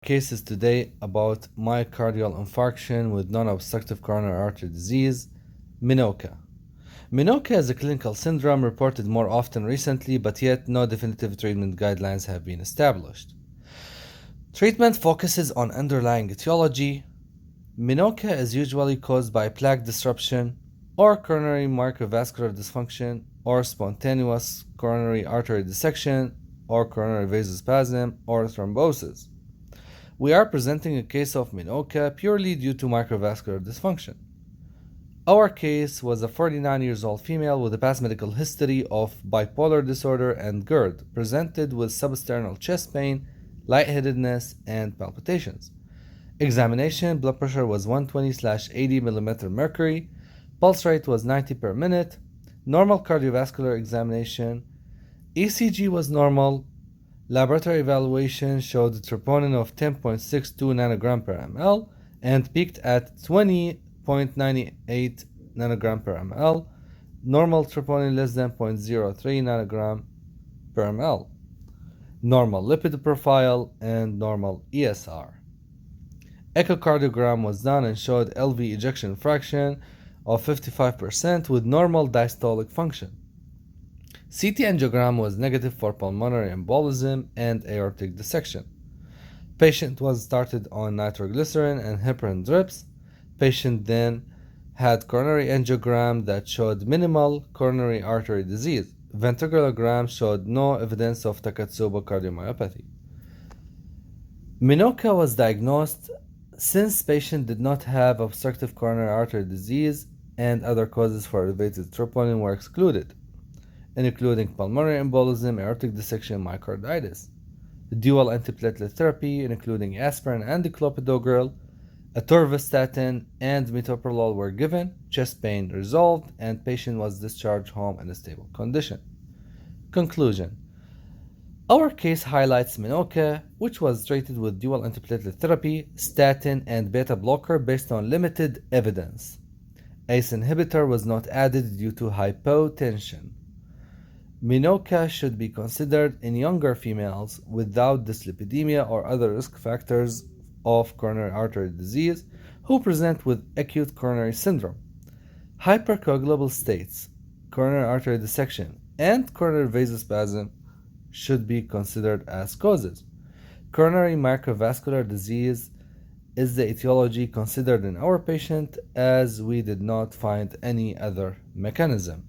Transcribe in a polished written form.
Cases today about myocardial infarction with non-obstructive coronary artery disease, MINOCA. MINOCA is a clinical syndrome reported more often recently, but yet no definitive treatment guidelines have been established. Treatment focuses on underlying etiology. MINOCA is usually caused by plaque disruption or coronary microvascular dysfunction or spontaneous coronary artery dissection or coronary vasospasm or thrombosis. We are presenting a case of MINOCA purely due to microvascular dysfunction. Our case was a 49-year-old female with a past medical history of bipolar disorder and GERD, presented with substernal chest pain, lightheadedness, and palpitations. Examination: blood pressure was 120/80 mm mercury, pulse rate was 90 per minute, normal cardiovascular examination, ECG was normal, laboratory evaluation showed troponin of 10.62 nanogram per ml and peaked at 20.98 nanogram per ml, normal troponin less than 0.03 nanogram per ml, normal lipid profile, and normal ESR. Echocardiogram was done and showed LV ejection fraction of 55% with normal diastolic function. CT angiogram was negative for pulmonary embolism and aortic dissection. Patient was started on nitroglycerin and heparin drips. Patient then had coronary angiogram that showed minimal coronary artery disease. Ventriculogram showed no evidence of Takotsubo cardiomyopathy. MINOCA was diagnosed since patient did not have obstructive coronary artery disease and other causes for elevated troponin were excluded, including pulmonary embolism, aortic dissection, myocarditis. Dual antiplatelet therapy, including aspirin and clopidogrel, atorvastatin, and metoprolol were given. Chest pain resolved, and patient was discharged home in a stable condition. Conclusion: our case highlights MINOCA, which was treated with dual antiplatelet therapy, statin, and beta blocker based on limited evidence. ACE inhibitor was not added due to hypotension. MINOCA should be considered in younger females without dyslipidemia or other risk factors of coronary artery disease who present with acute coronary syndrome. Hypercoagulable states, coronary artery dissection, and coronary vasospasm should be considered as causes. Coronary microvascular disease is the etiology considered in our patient, as we did not find any other mechanism.